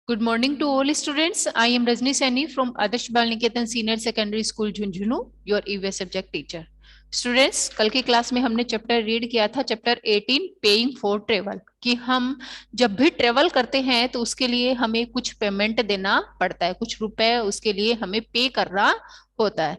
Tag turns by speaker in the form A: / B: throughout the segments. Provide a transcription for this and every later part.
A: Good morning to all students. I am Rajni Saini from Adarsh Bal Niketan Senior Secondary School Jhunjhunu, your EVS subject teacher. Students, कल की class में हमने chapter read किया था, chapter 18 paying for travel, कि हम जब भी ट्रेवल करते हैं तो उसके लिए हमें कुछ पेमेंट देना पड़ता है, कुछ रुपए उसके लिए हमें पे करना होता है।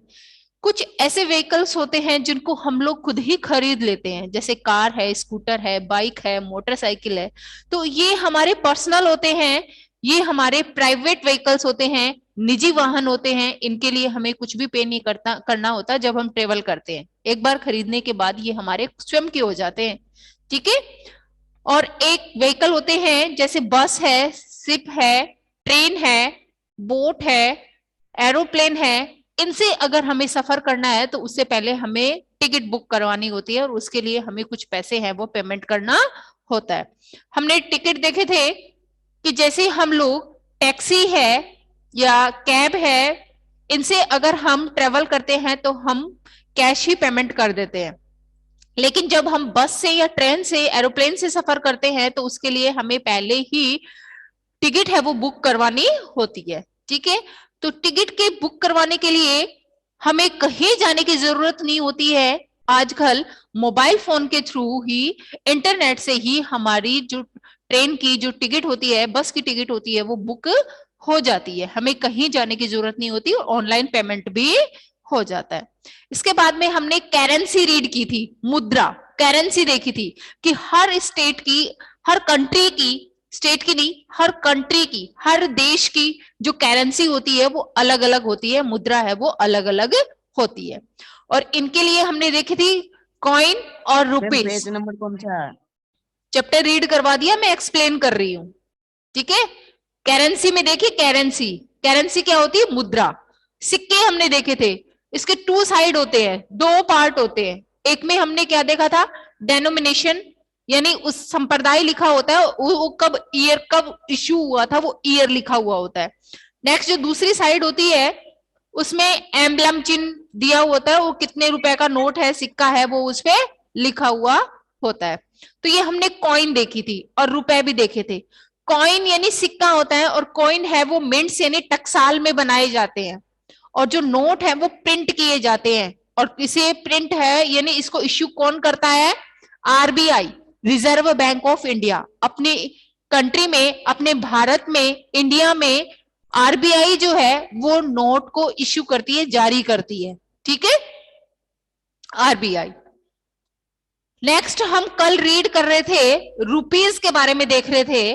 A: कुछ ऐसे व्हीकल्स होते हैं जिनको हम लोग खुद ही खरीद लेते हैं, जैसे कार है, स्कूटर है, बाइक है, मोटरसाइकिल है। तो ये हमारे पर्सनल होते हैं, ये हमारे प्राइवेट व्हीकल्स होते हैं, निजी वाहन होते हैं। इनके लिए हमें कुछ भी पे नहीं करना होता जब हम ट्रेवल करते हैं। एक बार खरीदने के बाद ये हमारे स्वयं के हो जाते हैं, ठीक है। और एक व्हीकल होते हैं जैसे बस है, शिप है, ट्रेन है, बोट है, एरोप्लेन है। इनसे अगर हमें सफर करना है तो उससे पहले हमें टिकट बुक करवानी होती है और उसके लिए हमें कुछ पैसे हैं वो पेमेंट करना होता है। हमने टिकट देखे थे कि जैसे हम लोग टैक्सी है या कैब है, इनसे अगर हम ट्रेवल करते हैं तो हम कैश ही पेमेंट कर देते हैं। लेकिन जब हम बस से या ट्रेन से, एरोप्लेन से सफर करते हैं तो उसके लिए हमें पहले ही टिकट है वो बुक करवानी होती है, ठीक है। तो टिकट के बुक करवाने के लिए हमें कहीं जाने की जरूरत नहीं होती है। आजकल मोबाइल फोन के थ्रू ही, इंटरनेट से ही हमारी जो ट्रेन की जो टिकट होती है, बस की टिकट होती है, वो बुक हो जाती है। हमें कहीं जाने की जरूरत नहीं होती और ऑनलाइन पेमेंट भी हो जाता है। इसके बाद में हमने करेंसी रीड की थी, मुद्रा करेंसी देखी थी कि हर स्टेट की, हर कंट्री की, स्टेट की नहीं, हर कंट्री की, हर देश की जो करेंसी होती है वो अलग अलग होती है, मुद्रा है वो अलग अलग होती है। और इनके लिए हमने देखी थी कॉइन और रुपीस।
B: पेज नंबर कौन सा है?
A: चैप्टर रीड करवा दिया, मैं एक्सप्लेन कर रही हूं, ठीक है। करेंसी में देखिए, करेंसी, करेंसी क्या होती है? मुद्रा। सिक्के हमने देखे थे, इसके टू साइड होते हैं, दो पार्ट होते हैं। एक में हमने क्या देखा था? डेनोमिनेशन, यानी उस संप्रदाय लिखा होता है, वो कब ईयर, कब इश्यू हुआ था, वो ईयर लिखा हुआ होता है। नेक्स्ट जो दूसरी साइड होती है उसमें एम्बलम चिन्ह दिया होता है, वो कितने रुपए का नोट है, सिक्का है, वो उस पर लिखा हुआ होता है। तो ये हमने कॉइन देखी थी और रुपए भी देखे थे। कॉइन यानी सिक्का होता है और कॉइन है वो मिंट्स यानी टकसाल में बनाए जाते हैं, और जो नोट है वो प्रिंट किए जाते हैं। और इसे प्रिंट है यानी इसको इश्यू कौन करता है? RBI, reserve bank of India. अपनी कंट्री में, अपने भारत में, इंडिया में आरबीआई जो है वो नोट को इश्यू करती है, जारी करती है, ठीक है, आरबीआई। नेक्स्ट हम कल रीड कर रहे थे, रुपीज के बारे में देख रहे थे।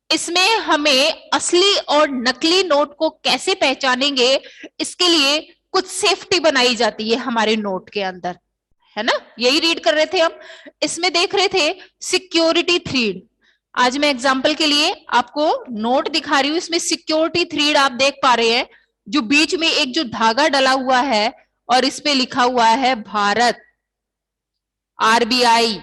A: इसमें हमें असली और नकली नोट को कैसे पहचानेंगे, इसके लिए कुछ सेफ्टी बनाई जाती है हमारे नोट के अंदर, है ना, यही रीड कर रहे थे हम। इसमें देख रहे थे सिक्योरिटी थ्रीड। आज मैं एग्जांपल के लिए आपको नोट दिखा रही हूं, इसमें सिक्योरिटी थ्रीड आप देख पा रहे हैं, जो बीच में एक जो धागा डला हुआ है और इस पे लिखा हुआ है भारत, आरबीआई।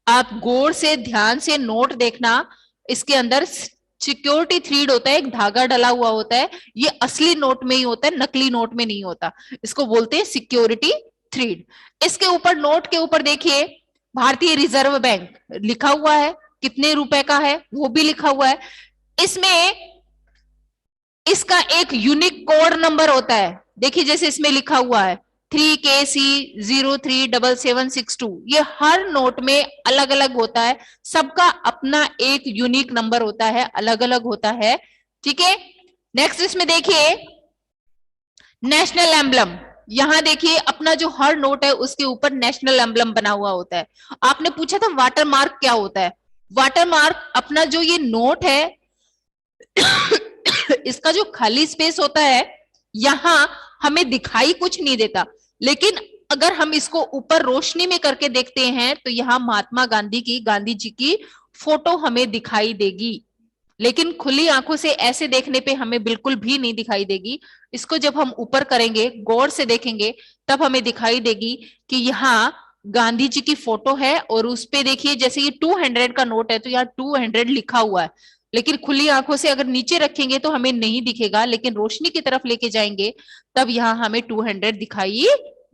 A: आप गौर से, ध्यान से नोट देखना, इसके अंदर सिक्योरिटी थ्रीड होता है, एक धागा डला हुआ होता है। ये असली नोट में ही होता है, नकली नोट में नहीं होता। इसको बोलते हैं सिक्योरिटी थ्रीड। इसके ऊपर, नोट के ऊपर देखिए, भारतीय रिजर्व बैंक लिखा हुआ है, कितने रुपए का है वो भी लिखा हुआ है। इसमें इसका एक यूनिक कोड नंबर होता है, देखिए जैसे इसमें लिखा हुआ है 3KC037762। ये हर नोट में अलग अलग होता है, सबका अपना एक यूनिक नंबर होता है, अलग अलग होता है, ठीक है। नेक्स्ट इसमें देखिए नेशनल एम्बलम। यहां देखिए अपना जो हर नोट है उसके ऊपर नेशनल एम्बलम बना हुआ होता है। आपने पूछा था वाटर मार्क क्या होता है? वाटर मार्क अपना जो ये नोट है इसका जो खाली स्पेस होता है, यहां हमें दिखाई कुछ नहीं देता, लेकिन अगर हम इसको ऊपर रोशनी में करके देखते हैं तो यहां महात्मा गांधी की, गांधी जी की फोटो हमें दिखाई देगी। लेकिन खुली आंखों से ऐसे देखने पे हमें बिल्कुल भी नहीं दिखाई देगी। इसको जब हम ऊपर करेंगे, गौर से देखेंगे, तब हमें दिखाई देगी कि यहाँ गांधी जी की फोटो है और उस पे देखिए जैसे ये 200 का नोट है तो यहाँ 200 लिखा हुआ है। लेकिन खुली आंखों से अगर नीचे रखेंगे तो हमें नहीं दिखेगा, लेकिन रोशनी की तरफ लेके जाएंगे तब यहाँ हमें 200 दिखाई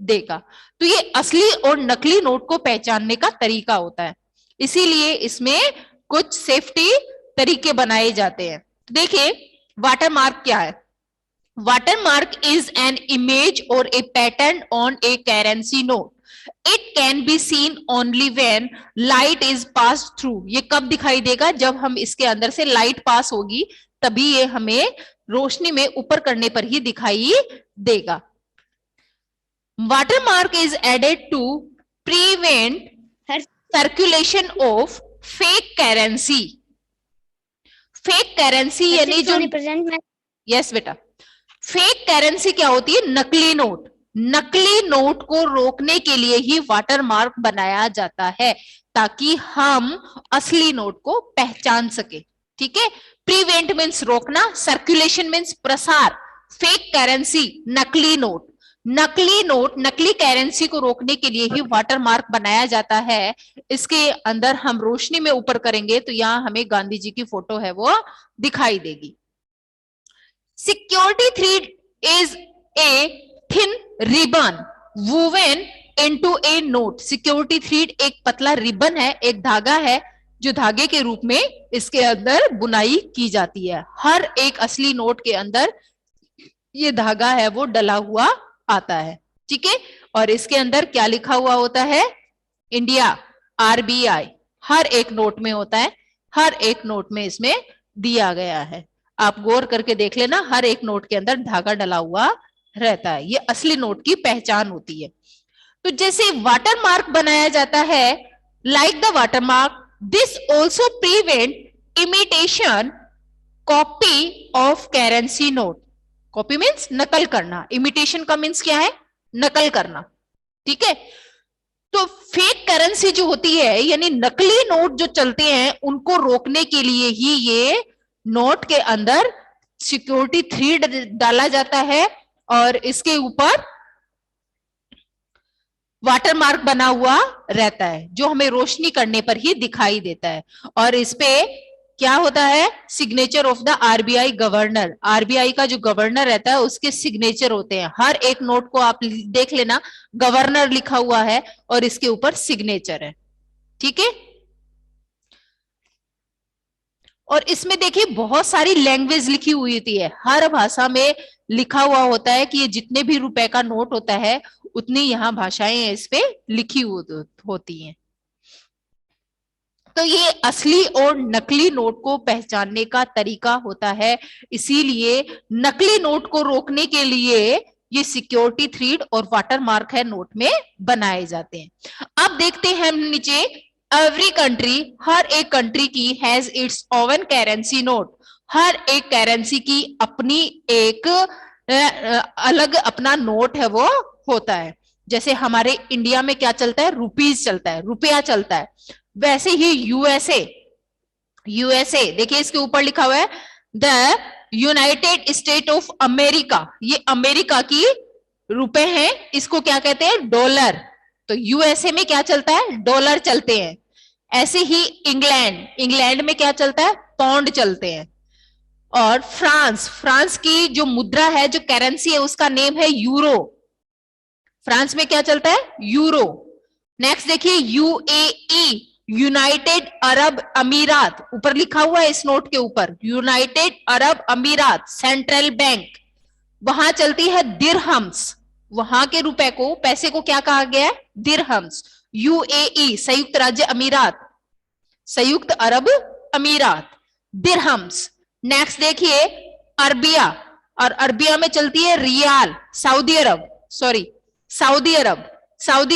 A: देगा। तो ये असली और नकली नोट को पहचानने का तरीका होता है, इसीलिए इसमें कुछ सेफ्टी तरीके बनाए जाते हैं। देखिए वाटरमार्क क्या है? Watermark is an image or a pattern on a currency note. It can be seen only when light is passed through. ये कब दिखाई देगा? जब हम इसके अंदर से लाइट पास होगी तभी ये हमें रोशनी में ऊपर करने पर ही दिखाई देगा. Watermark is added to prevent circulation of fake currency. Fake currency यानी जो यस बेटा, फेक करेंसी क्या होती है? नकली नोट. नकली नोट को रोकने के लिए ही वाटर मार्क बनाया जाता है ताकि हम असली नोट को पहचान सके. ठीक है. प्रिवेंट मीन्स रोकना, सर्कुलेशन मीन्स प्रसार. फेक करेंसी नकली नोट. नकली नोट, नकली करेंसी को रोकने के लिए ही वाटर मार्क बनाया जाता है. इसके अंदर हम रोशनी में ऊपर करेंगे तो यहाँ हमें गांधी जी की फोटो है वो दिखाई देगी. Security thread is a thin ribbon woven into a note. Security thread एक पतला रिबन है, एक धागा है जो धागे के रूप में इसके अंदर बुनाई की जाती है. हर एक असली नोट के अंदर ये धागा है वो डला हुआ आता है. ठीक है. और इसके अंदर क्या लिखा हुआ होता है? India, RBI. हर एक नोट में होता है, हर एक नोट में इसमें दिया गया है. आप गौर करके देख लेना, हर एक नोट के अंदर धागा डला हुआ रहता है. ये असली नोट की पहचान होती है. तो जैसे वाटर मार्क बनाया जाता है, like the water mark, this also prevent imitation copy of currency note. Copy means नकल करना, इमिटेशन का मीन्स क्या है? नकल करना. ठीक है. तो फेक करेंसी जो होती है यानी नकली नोट जो चलते हैं उनको रोकने के लिए ही ये नोट के अंदर सिक्योरिटी थ्रेड डाला जाता है और इसके ऊपर वाटर मार्क बना हुआ रहता है जो हमें रोशनी करने पर ही दिखाई देता है. और इस पे क्या होता है? Signature of the RBI governor. RBI का जो गवर्नर रहता है उसके सिग्नेचर होते हैं. हर एक नोट को आप देख लेना, गवर्नर लिखा हुआ है और इसके ऊपर सिग्नेचर है. ठीक है. और इसमें देखिए बहुत सारी लैंग्वेज लिखी हुई होती है. हर भाषा में लिखा हुआ होता है कि ये जितने भी रुपए का नोट होता है उतनी यहाँ भाषाएं इस पे लिखी होती हैं. तो ये असली और नकली नोट को पहचानने का तरीका होता है. इसीलिए नकली नोट को रोकने के लिए ये सिक्योरिटी थ्रेड और वाटर मार्क है नोट में बनाए जाते हैं. अब देखते हैं हम नीचे. एवरी कंट्री, हर एक कंट्री की has its own currency note. हर एक करेंसी की अपनी एक अलग अपना नोट है वो होता है. जैसे हमारे इंडिया में क्या चलता है? रुपीज चलता है, रुपया चलता है. वैसे ही यूएसए देखिए इसके ऊपर लिखा हुआ है the United state of America. ये अमेरिका की रुपए हैं, इसको क्या कहते हैं? डॉलर. तो यूएसए में क्या चलता है? डॉलर चलते हैं. ऐसे ही इंग्लैंड में क्या चलता है? पौंड चलते हैं. और फ्रांस की जो मुद्रा है, जो करेंसी है, उसका नेम है यूरो. फ्रांस में क्या चलता है? यूरो. नेक्स्ट देखिए UAE, यूनाइटेड अरब अमीरात. ऊपर लिखा हुआ है इस नोट के ऊपर यूनाइटेड अरब अमीरात सेंट्रल बैंक. वहां चलती है दिरहम्स. वहां के रुपए को, पैसे को क्या कहा गया है? दिरहम्स. UAE संयुक्त राज्य अमीरात, संयुक्त अरब अमीरात, दिरहम्स. नेक्स्ट देखिए अरबिया, और अरबिया में चलती है रियाल. सऊदी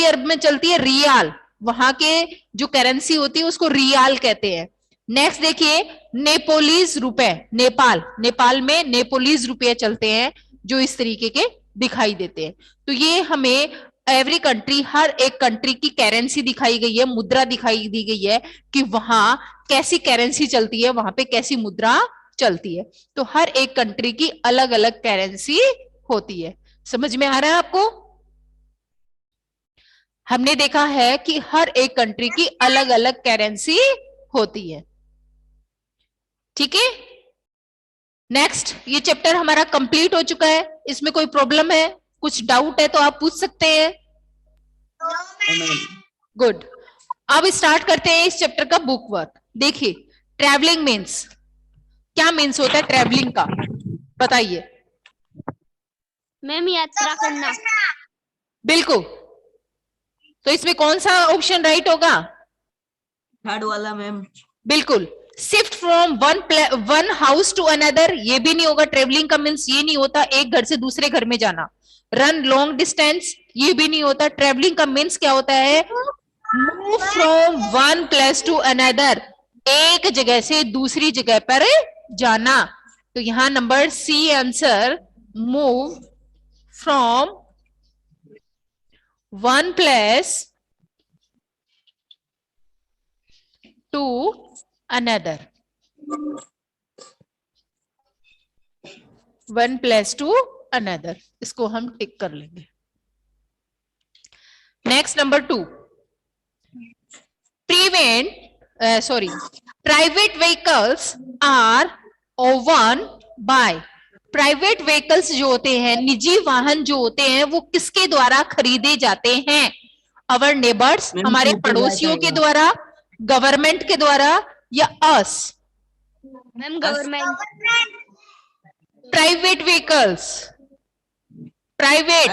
A: अरब में चलती है रियाल. वहां के जो करेंसी होती है उसको रियाल कहते हैं. नेक्स्ट देखिए नेपोलीज रुपए. नेपाल में नेपोलीज रुपए चलते हैं जो इस तरीके के दिखाई देते हैं. तो ये हमें एवरी कंट्री, हर एक कंट्री की करेंसी दिखाई गई है, मुद्रा दिखाई दी गई है कि वहां कैसी करेंसी चलती है, वहां पे कैसी मुद्रा चलती है. तो हर एक कंट्री की अलग अलग करेंसी होती है. समझ में आ रहा है आपको? हमने देखा है कि हर एक कंट्री की अलग अलग करेंसी होती है. ठीक है. नेक्स्ट, ये चैप्टर हमारा कंप्लीट हो चुका है. इसमें कोई प्रॉब्लम है, कुछ डाउट है तो आप पूछ सकते हैं. गुड. अब स्टार्ट करते हैं इस चैप्टर का बुक वर्क. देखिए ट्रैवलिंग मीन्स, क्या मीन्स होता है ट्रेवलिंग का, बताइए।
B: मैम यात्रा करना।
A: बिल्कुल, तो इसमें कौन सा ऑप्शन राइट होगा?
C: थर्ड वाला मैम।
A: बिल्कुल। Shift from one house to another, ये भी नहीं होगा। ट्रेवलिंग का मीन्स ये नहीं होता एक घर से दूसरे घर में जाना। रन लॉन्ग डिस्टेंस, ये भी नहीं होता। ट्रेवलिंग का मीन्स क्या होता है? Move from one place to another, एक जगह से दूसरी जगह पर जाना। तो यहां number C answer, move from one place to another, one place to another, इसको हम टिक कर लेंगे। Next number 2, private vehicles are oven by. Private vehicles जो होते हैं, निजी वाहन जो होते हैं, वो किसके द्वारा खरीदे जाते हैं? अवर नेबर्स, हमारे पड़ोसियों के द्वारा, गवर्नमेंट के द्वारा, या us?
B: Ma'am government.
A: Private vehicles, private,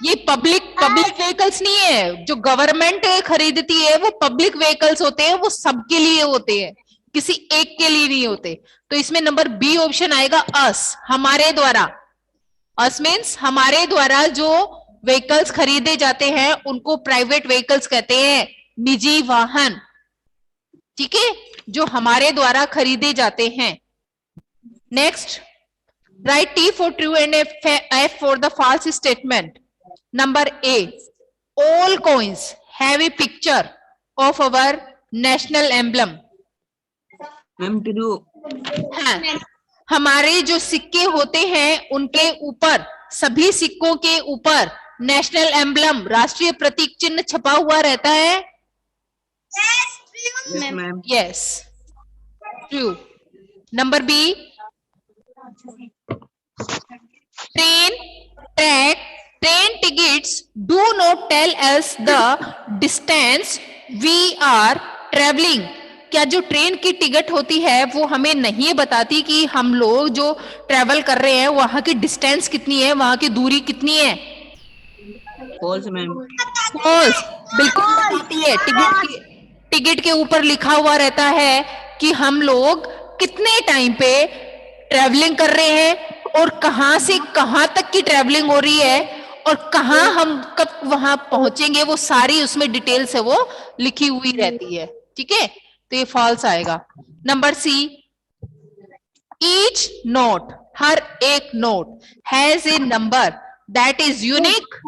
A: ये पब्लिक व्हीकल्स नहीं है। जो गवर्नमेंट खरीदती है वो पब्लिक व्हीकल्स होते हैं, वो सबके लिए होते हैं, किसी एक के लिए नहीं होते। तो इसमें नंबर बी ऑप्शन आएगा, अस, हमारे द्वारा। अस मीन्स हमारे द्वारा जो व्हीकल्स खरीदे जाते हैं उनको प्राइवेट व्हीकल्स कहते हैं, निजी वाहन। ठीक है, जो हमारे द्वारा खरीदे जाते हैं। Next, right T for true and F for the false statement. Number A, all coins have a picture of our national emblem.
C: Ma'am true.
A: हाँ, हमारे जो सिक्के होते हैं उनके ऊपर, सभी सिक्कों के ऊपर नेशनल एम्बलम, राष्ट्रीय प्रतीक चिन्ह छपा हुआ रहता है।
C: Ma'am.
A: Yes, true. Number B, train tickets do not tell us the distance we are traveling. क्या जो ट्रेन की टिकट होती है वो हमें नहीं बताती कि हम लोग जो ट्रेवल कर रहे हैं वहां की डिस्टेंस कितनी है, वहां की दूरी कितनी है?
C: False ma'am.
A: फॉल्स, बिल्कुल बताती है। टिकट के ऊपर लिखा हुआ रहता है कि हम लोग कितने टाइम पे ट्रेवलिंग कर रहे हैं और कहां से कहां तक की ट्रेवलिंग हो रही है और कहां हम कब वहां पहुंचेंगे, वो सारी उसमें डिटेल्स है वो लिखी हुई रहती है। ठीक है, तो ये फॉल्स आएगा। नंबर सी, ईच नोट, हर एक note, has a number that is unique.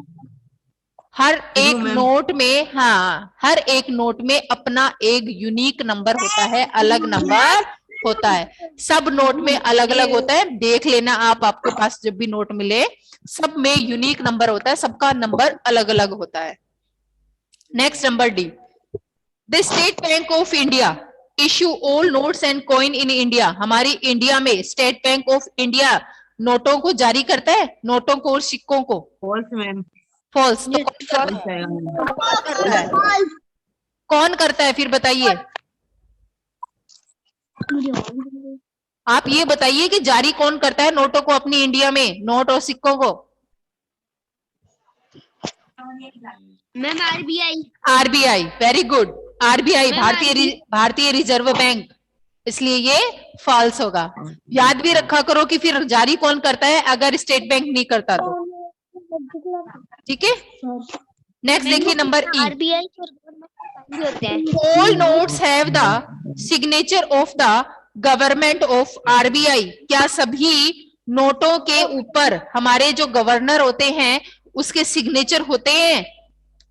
A: हर एक नोट में, हाँ, हर एक नोट में अपना एक यूनिक नंबर होता है, अलग नंबर होता है। सब नोट में अलग अलग होता है, देख लेना आप, आपके पास जब भी नोट मिले सब में यूनिक नंबर होता है, सबका नंबर अलग अलग होता है। Next number D, the state bank of India issue all notes and coin in India. हमारी इंडिया में स्टेट बैंक ऑफ इंडिया नोटों को जारी करता है, नोटों को और सिक्कों को।
C: False ma'am.
A: फॉल्स, तो कौन करता है फिर बताइए? आप ये बताइए कि जारी कौन करता है नोटों को अपनी इंडिया में, नोट और सिक्कों को?
B: Ma'am RBI.
A: RBI, very good. RBI, भारतीय रिजर्व बैंक, इसलिए ये फॉल्स होगा। याद भी रखा करो कि फिर जारी कौन करता है अगर स्टेट बैंक नहीं करता तो। ठीक है, नेक्स्ट देखिए नंबर ई,
B: आरबीआई होते हैं।
A: All notes have the signature of the government of RBI. क्या सभी नोटों के ऊपर हमारे जो गवर्नर होते हैं उसके सिग्नेचर होते हैं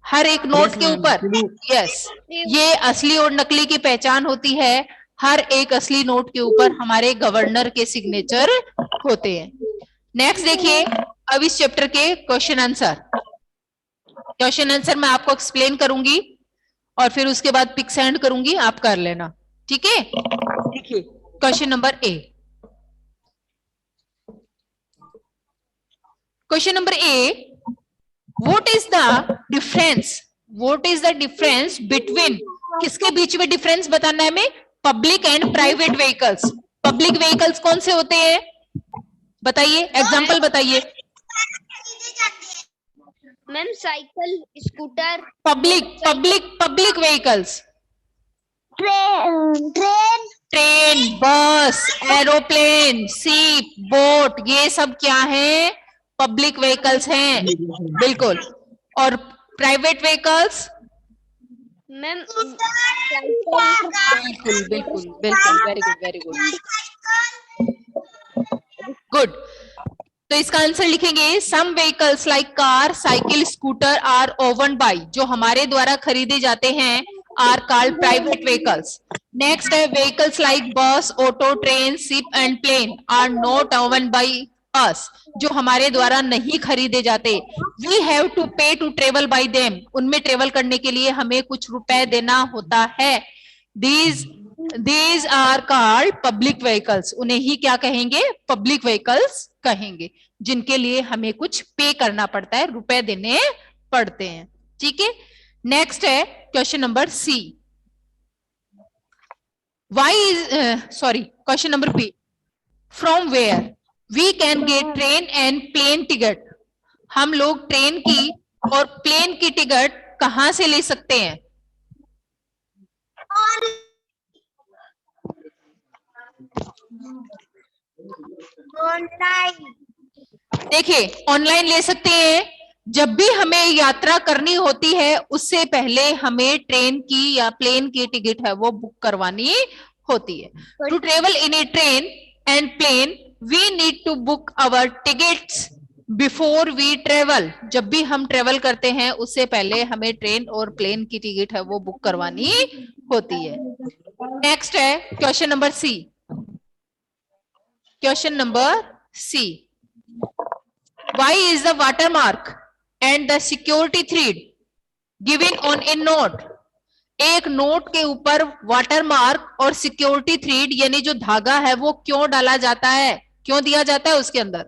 A: हर एक नोट के ऊपर? यस, ये असली और नकली की पहचान होती है। हर एक असली नोट के ऊपर हमारे गवर्नर के सिग्नेचर होते हैं। नेक्स्ट देखिए, अब इस चैप्टर के क्वेश्चन आंसर मैं आपको एक्सप्लेन करूंगी और फिर उसके बाद पिक सेंड करूंगी, आप कर लेना। ठीक है, देखिए question number A. Question number A, what is the difference between, किसके बीच में डिफरेंस बताना है हमें? Public and private vehicles. Public vehicles कौन से होते हैं बताइए, एग्जाम्पल बताइए।
B: Ma'am cycle, scooter,
A: public vehicles,
B: train,
A: train, बस, एरोप्लेन, शिप, बोट, ये सब क्या है? पब्लिक व्हीकल्स हैं, बिल्कुल। और प्राइवेट व्हीकल्स?
B: मैम
A: बिल्कुल बिल्कुल बिल्कुल, very good very good good. तो इसका आंसर लिखेंगे some vehicles like car, cycle, scooter are oven by, जो हमारे द्वारा खरीदे जाते हैं are called private vehicles. Next है vehicles like bus, auto, train, ship and plane are not own by us, जो हमारे द्वारा नहीं खरीदे जाते। We have to pay to travel by them, उनमें ट्रेवल करने के लिए हमें कुछ रुपए देना होता है। These are called public vehicles, उन्हें ही क्या कहेंगे? पब्लिक व्हीकल्स कहेंगे, जिनके लिए हमें कुछ पे करना पड़ता है, रुपए देने पड़ते हैं। ठीक है, नेक्स्ट है question number C. Question number B, from where we can get train and plane ticket, हम लोग ट्रेन की और प्लेन की टिकट कहां से ले सकते हैं?
B: ऑनलाइन।
A: देखिए, ऑनलाइन ले सकते हैं। जब भी हमें यात्रा करनी होती है उससे पहले हमें ट्रेन की या प्लेन की टिकट है वो बुक करवानी होती है। To travel in a train and plane we need to book our tickets before we travel, जब भी हम ट्रेवल करते हैं उससे पहले हमें ट्रेन और प्लेन की टिकट है वो बुक करवानी होती है। नेक्स्ट है question number C. Question number C, why is the watermark and the security thread given on a note? एक नोट के ऊपर वाटरमार्क और सिक्योरिटी थ्रेड यानी जो धागा है वो क्यों डाला जाता है, क्यों दिया जाता है उसके अंदर?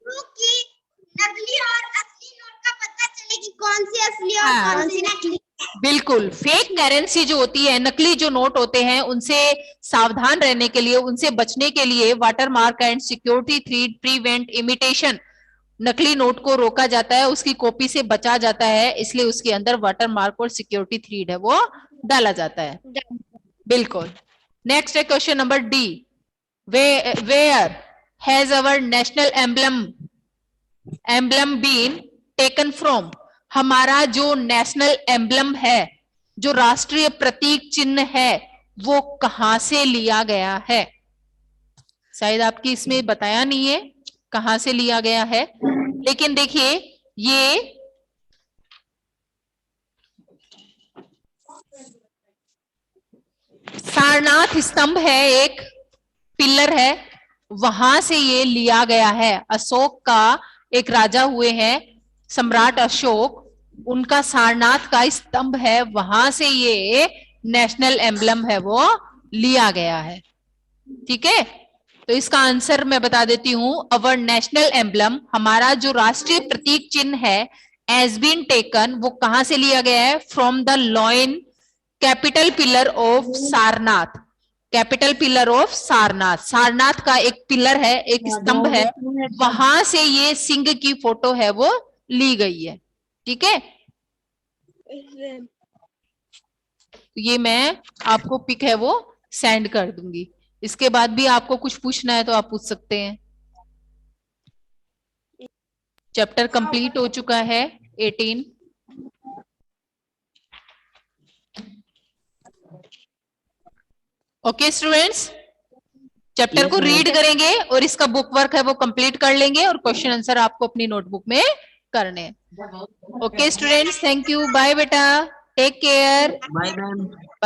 B: क्योंकि नकली और असली नोट का पता चले कि कौन सी असली और कौन सी नकली।
A: बिल्कुल, फेक करेंसी जो होती है, नकली जो नोट होते हैं, उनसे सावधान रहने के लिए, उनसे बचने के लिए watermark and security thread prevent imitation, नकली नोट को रोका जाता है, उसकी कॉपी से बचा जाता है, इसलिए उसके अंदर वाटरमार्क और सिक्योरिटी थ्रेड है वो डाला जाता है। बिल्कुल। नेक्स्ट है question number D, where has our national emblem been taken from, हमारा जो नेशनल एम्बलम है, जो राष्ट्रीय प्रतीक चिन्ह है, वो कहां से लिया गया है? शायद आपकी इसमें बताया नहीं है कहां से लिया गया है, लेकिन देखिए ये सारनाथ स्तंभ है, एक पिलर है, वहां से ये लिया गया है। अशोक का एक राजा हुए हैं सम्राट अशोक, उनका सारनाथ का स्तंभ है, वहां से ये नेशनल एम्बलम है वो लिया गया है। ठीक है, तो इसका आंसर मैं बता देती हूं, अवर नेशनल एम्बलम, हमारा जो राष्ट्रीय प्रतीक चिन्ह है, हैज बीन टेकन, वो कहां से लिया गया है? From the lion capital pillar of Sarnath, capital pillar of Sarnath, Sarnath का एक पिलर है, एक स्तंभ है, वहां से ये सिंह की फोटो है वो ली गई है। ठीक है, ये मैं आपको पिक है वो सेंड कर दूंगी। इसके बाद भी आपको कुछ पूछना है तो आप पूछ सकते हैं। चैप्टर कंप्लीट हो चुका है 18। ओके स्टूडेंट्स, चैप्टर को रीड करेंगे और इसका बुक वर्क है वो कंप्लीट कर लेंगे और क्वेश्चन आंसर आपको अपनी नोटबुक में करने हैं। Okay students, thank you, bye बेटा, टेक केयर।
C: Bye ma'am.